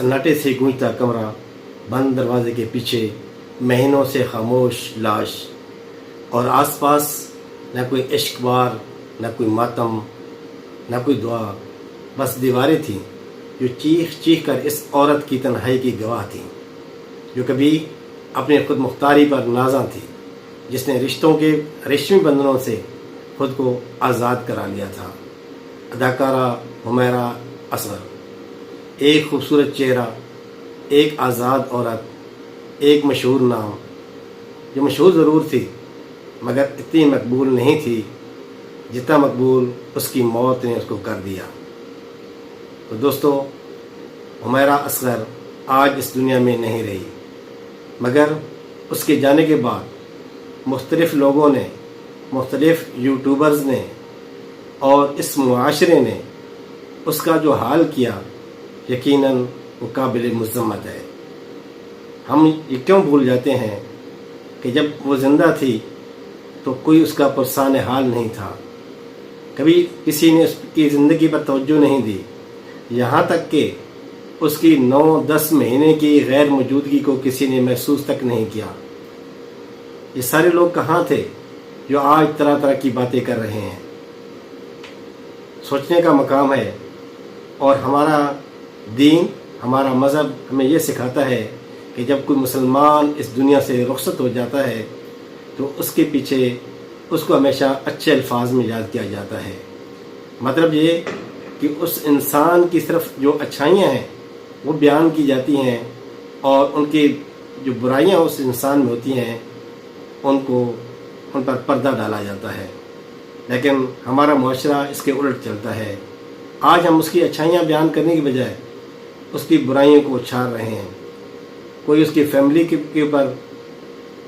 सन्नाटे से गूंजता कमरा, बंद दरवाजे के पीछे महीनों से खामोश लाश, और आसपास न कोई इश्क बार, न कोई मातम, न कोई दुआ, बस दीवारें थीं जो चीख चीख कर इस औरत की तन्हाई की गवाह थीं, जो कभी अपने खुद मुख्तारी पर नाज़ा थी, जिसने रिश्तों के रेशमी बंधनों से खुद को आज़ाद करा लिया था। अदाकारा हुमैरा असगर, एक खूबसूरत चेहरा, एक आज़ाद औरत, एक मशहूर नाम, जो मशहूर ज़रूर थी मगर इतनी मकबूल नहीं थी जितना मकबूल उसकी मौत ने उसको कर दिया। तो दोस्तों, हुमैरा असगर आज इस दुनिया में नहीं रही, मगर उसके जाने के बाद मुख्तलिफ़ लोगों ने, मुख्तलिफ़ यूट्यूबर्स ने और इस मुआशरे ने उसका जो हाल किया, यकीनन वो काबिल मुज़म्मत है। हम ये क्यों भूल जाते हैं कि जब वो ज़िंदा थी तो कोई उसका पुरसान हाल नहीं था, कभी किसी ने उसकी ज़िंदगी पर तवज्जो नहीं दी, यहाँ तक कि उसकी 9-10 महीने की गैर मौजूदगी को किसी ने महसूस तक नहीं किया। ये सारे लोग कहाँ थे जो आज तरह तरह की बातें कर रहे हैं? सोचने का मकाम है। और हमारा दीन, हमारा मज़हब हमें ये सिखाता है कि जब कोई मुसलमान इस दुनिया से रुखसत हो जाता है तो उसके पीछे उसको हमेशा अच्छे अल्फाज में याद किया जाता है। मतलब ये कि उस इंसान की सिर्फ जो अच्छाइयाँ हैं वो बयान की जाती हैं और उनकी जो बुराइयाँ उस इंसान में होती हैं उन पर पर्दा डाला जाता है। लेकिन हमारा मुआशरा इसके उलट चलता है। आज हम उसकी अच्छाइयाँ बयान करने की बजाय उसकी बुराइयों को उछाल रहे हैं। कोई उसकी फैमिली के ऊपर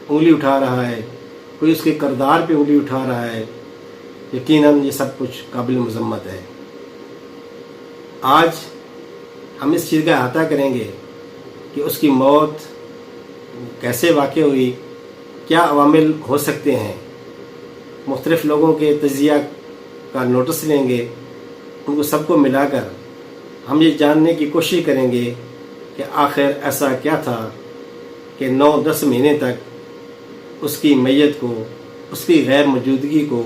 उंगली उठा रहा है, कोई उसके किरदार पे उंगली उठा रहा है। यकीनन ये सब कुछ काबिल मुज़म्मत है। आज हम इस चीज़ का अहाता करेंगे कि उसकी मौत कैसे वाक़ हुई, क्या अवामिल हो सकते हैं। मुख्तलिफ़ लोगों के तजिया का नोटिस लेंगे, उनको सबको मिलाकर हम ये जानने की कोशिश करेंगे कि आखिर ऐसा क्या था कि 9-10 महीने तक उसकी मैयत को, उसकी गैर मौजूदगी को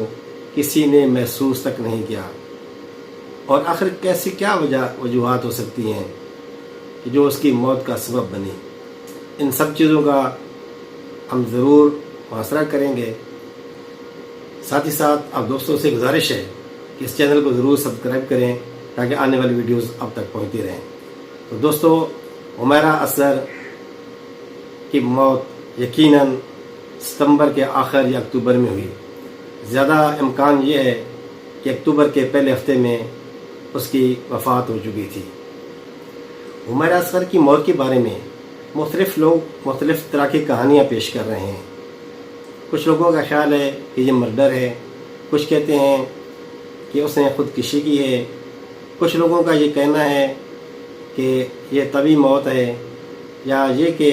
किसी ने महसूस तक नहीं किया, और आखिर कैसी क्या वजूहात हो सकती हैं कि जो उसकी मौत का सबब बनी। इन सब चीज़ों का हम ज़रूर मुआशरा करेंगे। साथ ही साथ आप दोस्तों से गुजारिश है कि इस चैनल को ज़रूर सब्सक्राइब करें ताकि आने वाली वीडियोस अब तक पहुंचती रहें। तो दोस्तों, हुमैरा असगर की मौत यकीनन सितंबर के आखिर या अक्टूबर में हुई। ज़्यादा इम्कान ये है कि अक्टूबर के पहले हफ्ते में उसकी वफ़ात हो चुकी थी। हुमैरा असगर की मौत के बारे में मुख्तलिफ़ लोग मुख्तलिफ़ तरह की कहानियाँ पेश कर रहे हैं। कुछ लोगों का ख्याल है कि ये मर्डर है, कुछ कहते हैं कि उसने ख़ुदकुशी की है, कुछ लोगों का ये कहना है कि ये तभी मौत है, या ये कि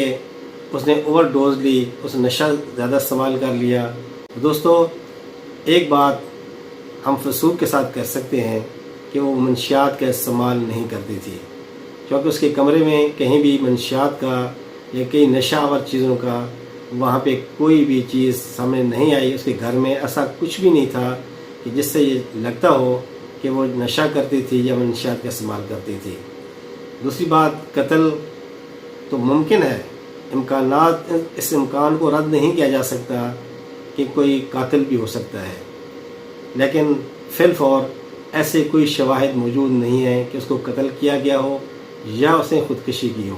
उसने ओवरडोज ली, उसने नशा ज़्यादा इस्तेमाल कर लिया। दोस्तों, एक बात हम वसूख के साथ कह सकते हैं कि वो मंशियात का इस्तेमाल नहीं करती थी, क्योंकि उसके कमरे में कहीं भी मंशियात का या कई नशावर चीज़ों का वहाँ पे कोई भी चीज़ सामने नहीं आई। उसके घर में ऐसा कुछ भी नहीं था कि जिससे ये लगता हो कि वो नशा करती थी या मंशियात का इस्तेमाल करती थी। दूसरी बात, कत्ल तो मुमकिन है, इम्कानात, इस इम्कान को रद्द नहीं किया जा सकता कि कोई कातिल भी हो सकता है, लेकिन फिलफौर ऐसे कोई शवाहिद मौजूद नहीं है कि उसको कत्ल किया गया हो या उसने ख़ुदकुशी की हो।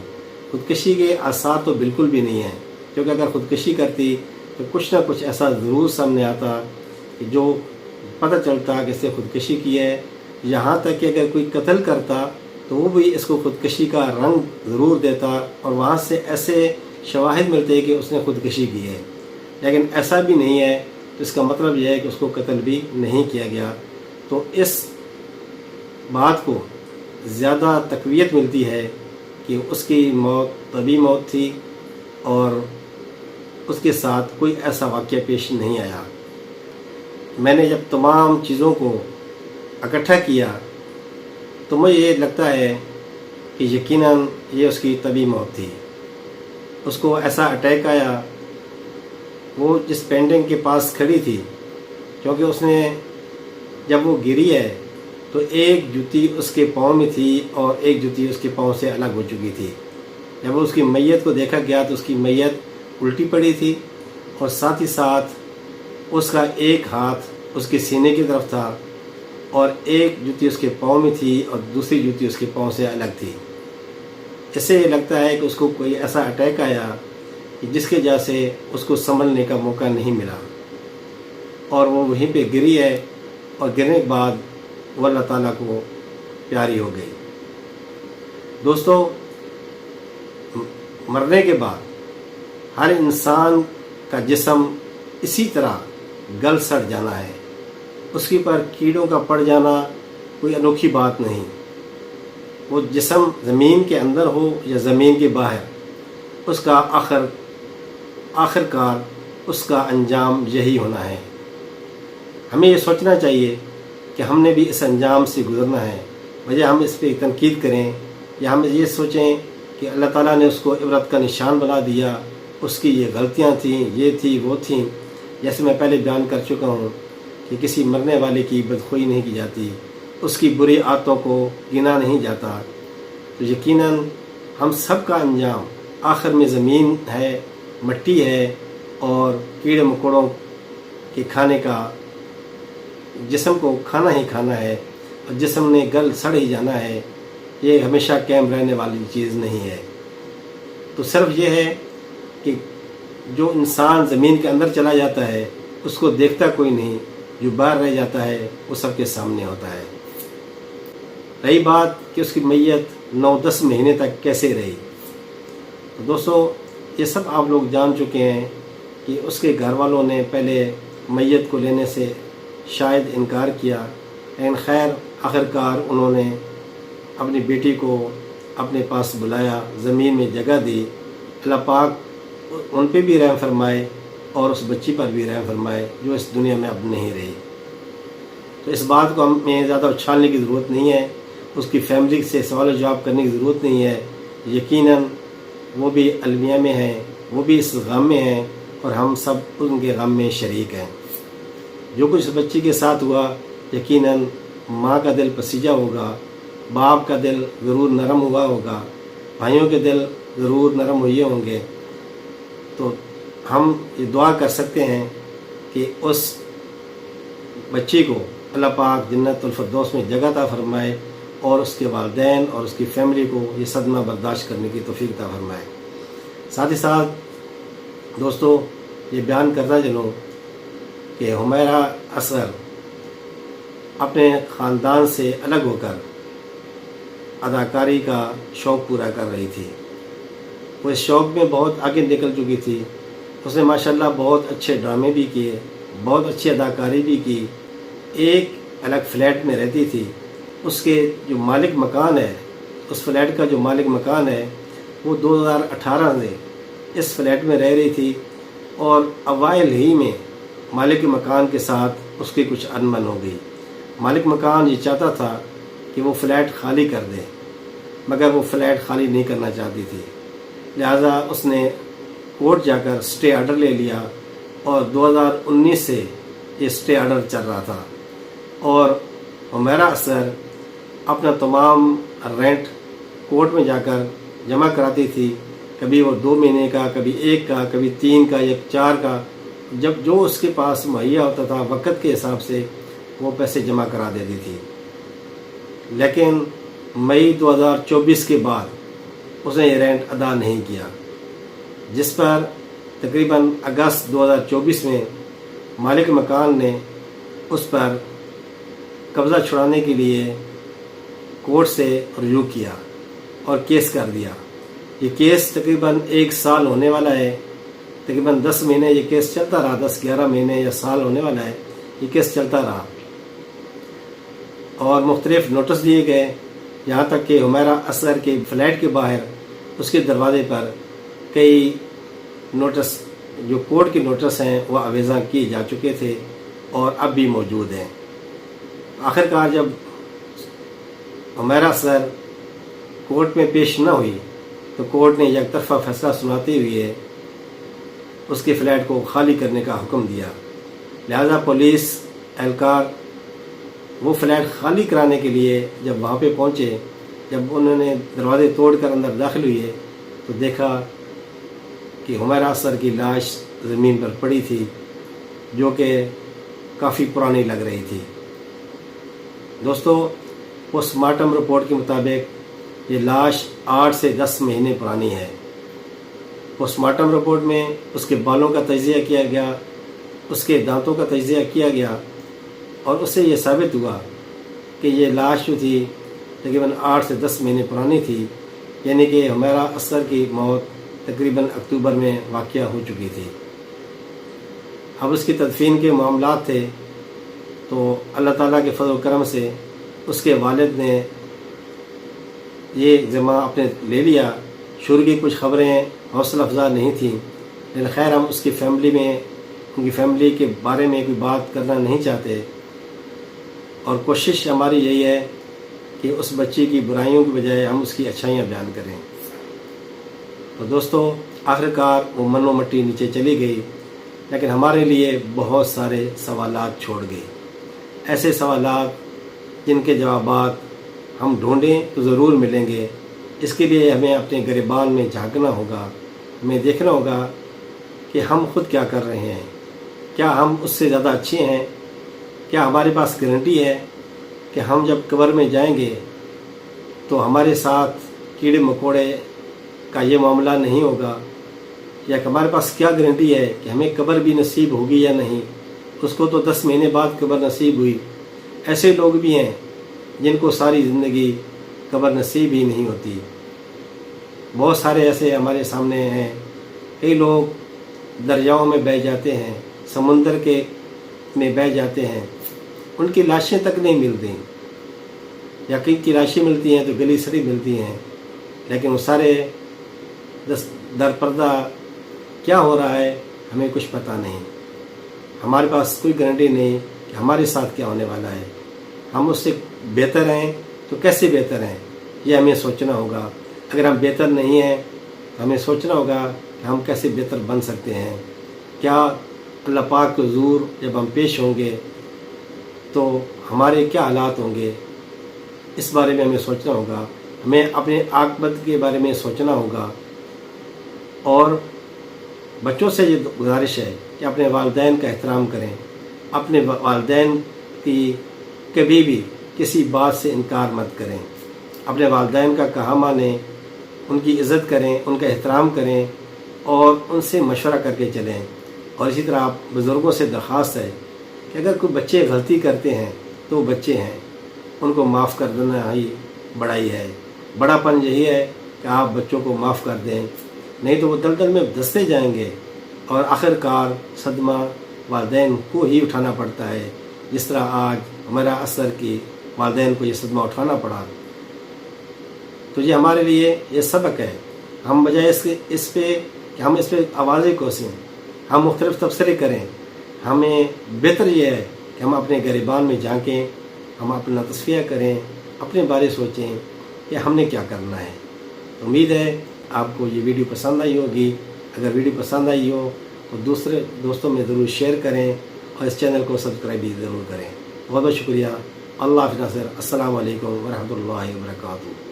ख़ुदकुशी के आसार तो बिल्कुल भी नहीं है, क्योंकि अगर ख़ुदकुशी करती तो कुछ ना कुछ ऐसा ज़रूर सामने आता कि जो पता चलता कि इससे ख़ुदकुशी की है। यहाँ तक कि अगर कोई कत्ल करता तो वो भी इसको ख़ुदकुशी का रंग ज़रूर देता और वहाँ से ऐसे शवाहिद मिलते कि उसने ख़ुदकुशी की है। लेकिन ऐसा भी नहीं है, तो इसका मतलब यह है कि उसको कत्ल भी नहीं किया गया। तो इस बात को ज़्यादा तक़वियत मिलती है कि उसकी मौत तभी मौत थी और उसके साथ कोई ऐसा वाक़या पेश नहीं आया। मैंने जब तमाम चीज़ों को इकट्ठा किया तो मुझे ये लगता है کہ یقیناً یہ اس کی طبی موت تھی۔ اس کو ایسا اٹیک آیا، وہ جس پینٹنگ کے پاس کھڑی تھی، کیونکہ اس نے جب وہ گری ہے تو ایک جوتی اس کے پاؤں میں تھی اور ایک جوتی اس کے پاؤں سے الگ ہو چکی تھی۔ جب اس کی میت کو دیکھا گیا تو اس کی میت الٹی پڑی تھی، اور ساتھ ہی ساتھ اس کا ایک ہاتھ اس کے سینے کی طرف تھا اور ایک جوتی اس کے پاؤں میں تھی اور دوسری جوتی اس کے پاؤں سے الگ تھی۔ اس سے یہ لگتا ہے کہ اس کو کوئی ایسا اٹیک آیا کہ جس کی وجہ سے اس کو سنبھلنے کا موقع نہیں ملا، اور وہ وہیں پہ گری ہے، اور گرنے کے بعد وہ اللہ تعالیٰ کو پیاری ہو گئی۔ دوستو، مرنے کے بعد ہر انسان کا جسم اسی طرح گل سڑ جانا ہے، اس کے پر کیڑوں کا پڑ جانا کوئی انوکھی بات نہیں۔ وہ جسم زمین کے اندر ہو یا زمین کے باہر، اس کا آخر کار اس کا انجام یہی ہونا ہے۔ ہمیں یہ سوچنا چاہیے کہ ہم نے بھی اس انجام سے گزرنا ہے، بجائے ہم اس پہ تنقید کریں یا ہم یہ سوچیں کہ اللہ تعالیٰ نے اس کو عبرت کا نشان بنا دیا، اس کی یہ غلطیاں تھیں، یہ تھی، وہ تھیں۔ جیسے میں پہلے بیان کر چکا ہوں کہ کسی مرنے والے کی بدخوئی نہیں کی جاتی، اس کی بری عادتوں کو گنا نہیں جاتا، تو یقیناً ہم سب کا انجام آخر میں زمین ہے، مٹی ہے، اور کیڑے مکوڑوں کے کھانے کا، جسم کو کھانا ہی کھانا ہے، اور جسم نے گل سڑ ہی جانا ہے۔ یہ ہمیشہ قائم رہنے والی چیز نہیں ہے۔ تو صرف یہ ہے کہ جو انسان زمین کے اندر چلا جاتا ہے اس کو دیکھتا کوئی نہیں، جو باہر رہ جاتا ہے وہ سب کے سامنے ہوتا ہے۔ رہی بات کہ اس کی میت 9-10 مہینے تک کیسے رہی، تو دوستو یہ سب آپ لوگ جان چکے ہیں کہ اس کے گھر والوں نے پہلے میت کو لینے سے شاید انکار کیا، لیکن خیر آخرکار انہوں نے اپنی بیٹی کو اپنے پاس بلایا، زمین میں جگہ دی۔ اللہ پاک ان پہ بھی رحم فرمائے اور اس بچی پر بھی رحم فرمائے جو اس دنیا میں اب نہیں رہی۔ تو اس بات کو ہمیں زیادہ اچھالنے کی ضرورت نہیں ہے، اس کی فیملی سے سوال و جواب کرنے کی ضرورت نہیں ہے۔ یقیناً وہ بھی المیہ میں ہیں، وہ بھی اس غم میں ہیں، اور ہم سب ان کے غم میں شریک ہیں۔ جو کچھ اس بچی کے ساتھ ہوا، یقیناً ماں کا دل پسیجا ہوگا، باپ کا دل ضرور نرم ہوا ہوگا، بھائیوں کے دل ضرور نرم ہوئے ہوں گے۔ تو ہم یہ دعا کر سکتے ہیں کہ اس بچی کو اللہ پاک جنت الفردوس میں جگہ عطا فرمائے، اور اس کے والدین اور اس کی فیملی کو یہ صدمہ برداشت کرنے کی توفیق عطا فرمائے۔ ساتھ ہی ساتھ دوستو یہ بیان کرتا چلوں کہ حمیرہ اصغر اپنے خاندان سے الگ ہو کر اداکاری کا شوق پورا کر رہی تھی۔ وہ اس شوق میں بہت آگے نکل چکی تھی۔ اس نے ماشاءاللہ بہت اچھے ڈرامے بھی کیے، بہت اچھی اداکاری بھی کی۔ ایک الگ فلیٹ میں رہتی تھی، اس کے جو مالک مکان ہے، اس فلیٹ کا جو مالک مکان ہے وہ 2018 میں اس فلیٹ میں رہ رہی تھی، اور اوائل ہی میں مالک مکان کے ساتھ اس کی کچھ انبن ہو گئی۔ مالک مکان یہ چاہتا تھا کہ وہ فلیٹ خالی کر دے، مگر وہ فلیٹ خالی نہیں کرنا چاہتی تھی، لہذا اس نے کورٹ جا کر اسٹے آرڈر لے لیا، اور 2019 سے یہ اسٹے آرڈر چل رہا تھا، اور حمیرہ اصغر اپنا تمام رینٹ کورٹ میں جا کر جمع کراتی تھی۔ کبھی وہ 2 مہینے کا، کبھی 1 کا، کبھی 3 کا یا 4 کا، جب جو اس کے پاس مہیا ہوتا تھا وقت کے حساب سے وہ پیسے جمع کرا دیتی تھی۔ لیکن مئی 2024 کے بعد اس نے یہ رینٹ ادا نہیں کیا، جس پر تقریباً اگست 2024 میں مالک مکان نے اس پر قبضہ چھڑانے کے لیے کورٹ سے رجوع کیا اور کیس کر دیا۔ یہ کیس تقریباً 1 سال ہونے والا ہے، تقریباً 10 مہینے یہ کیس چلتا رہا، 10-11 مہینے یا سال ہونے والا ہے، یہ کیس چلتا رہا، اور مختلف نوٹس دیے گئے، یہاں تک کہ حمیرہ اصغر کے فلیٹ کے باہر اس کے دروازے پر کئی نوٹس جو کورٹ کے نوٹس ہیں وہ آویزاں کیے جا چکے تھے اور اب بھی موجود ہیں۔ آخرکار جب حمیرہ اصغر कोर्ट में पेश न हुई तो कोर्ट ने एक तरफा फैसला सुनाते हुए उसके फ्लैट को खाली करने का हुक्म दिया। लिहाजा पुलिस एहलकार वो फ्लैट खाली कराने के लिए जब वहाँ पे पहुँचे, जब उन्होंने दरवाजे तोड़कर अंदर दाखिल हुए तो देखा कि हुमैरा असर की लाश ज़मीन पर पड़ी थी, जो कि काफ़ी पुरानी लग रही थी। दोस्तों, पोस्टमार्टम रिपोर्ट के मुताबिक ये लाश 8 से 10 महीने पुरानी है। पोस्टमार्टम रिपोर्ट में उसके बालों का तजिया किया गया, उसके दांतों का तजिया किया गया और उससे ये साबित हुआ कि ये लाश जो थी तकरीबन 8 से 10 महीने पुरानी थी, यानी कि हुमैरा असर की मौत तकरीबन अक्टूबर में वाक़या हो चुकी थी। अब उसकी तदफीन के मामलात थे तो अल्लाह ताला के फज़ल करम से उसके वालिद ने ये ज़िम्मा अपने ले लिया। शुरू की कुछ ख़बरें हौसला अफजा नहीं थी, लेकिन खैर हम उसकी फ़ैमिली में, उनकी फ़ैमिली के बारे में कोई बात करना नहीं चाहते और कोशिश हमारी यही है कि उस बच्ची की बुराइयों की बजाय हम उसकी अच्छाइयाँ बयान करें। तो दोस्तों, आखिरकार वो मनो मट्टी नीचे चली गई, लेकिन हमारे लिए बहुत सारे सवालात छोड़ गई। ऐसे सवालात जिनके जवाबात हम ढूंढें तो ज़रूर मिलेंगे। इसके लिए हमें अपने गिरबान में झांकना होगा, हमें देखना होगा कि हम खुद क्या कर रहे हैं, क्या हम उससे ज़्यादा अच्छे हैं, क्या हमारे पास गारंटी है कि हम जब कब्र में जाएंगे तो हमारे साथ कीड़े मकोड़े का ये मामला नहीं होगा, या हमारे पास क्या गारंटी है कि हमें कब्र भी नसीब होगी या नहीं। उसको तो 10 महीने बाद कब्र नसीब हुई। ऐसे लोग भी हैं जिनको सारी ज़िंदगी कब्र नसीब ही नहीं होती। बहुत सारे ऐसे हमारे सामने हैं। कई लोग दरियाओं में बह जाते हैं, समुंदर के में बह जाते हैं, उनकी लाशें तक नहीं मिलती, या कई की लाशें मिलती हैं तो गली सड़ी मिलती हैं, लेकिन वो सारे दरपर्दा क्या हो रहा है हमें कुछ पता नहीं। हमारे पास कोई गारंटी नहीं कि हमारे साथ क्या होने वाला है। हम उससे बेहतर हैं तो कैसे बेहतर हैं, ये हमें सोचना होगा। अगर हम बेहतर नहीं हैं तो हमें सोचना होगा कि हम कैसे बेहतर बन सकते हैं। क्या अल्लाह पाक के हुज़ूर जब हम पेश होंगे तो हमारे क्या हालात होंगे, इस बारे में हमें सोचना होगा। हमें अपने आक़िबत के बारे में सोचना होगा। और बच्चों से ये गुजारिश है कि अपने वालिदैन का एहतराम करें, अपने वालिदैन की कभी भी किसी बात से इनकार मत करें। अपने वालिदैन का कहा मानें, उनकी इज़्ज़त करें, उनका एहतराम करें और उनसे मशवरा करके चलें। और इसी तरह आप बुज़ुर्गों से दरख्वास्त है कि अगर कोई बच्चे गलती करते हैं तो बच्चे हैं, उनको माफ़ कर देना ही बड़ाई है। बड़ापन यही है कि आप बच्चों को माफ़ कर दें, नहीं तो वो दलदल में धंसते जाएंगे और आखिरकार सदमा वालिदैन को ही उठाना पड़ता है, जिस तरह आज हुमैरा असर की वालिदैन को ये सदमा उठाना पड़ा। तो ये हमारे लिए ये सबक है। हम बजाय इस पे कि हम इस पर आवाज़ें कोसें, हम मुख्तलिफ़ तबसरे करें। हमें बेहतर ये है कि हम अपने गिरबान में झांकें, हम अपना तस्फिया करें, अपने बारे सोचें कि हमने क्या करना है। उम्मीद है आपको ये वीडियो पसंद आई होगी। अगर वीडियो पसंद आई हो तो दूसरे दोस्तों में ज़रूर शेयर करें और इस चैनल को सब्सक्राइब भी ज़रूर करें। बहुत बहुत शुक्रिया। अल्लाह हाफ़िज़। अस्सलामु अलैकुम व रहमतुल्लाहि व बरकातुहू।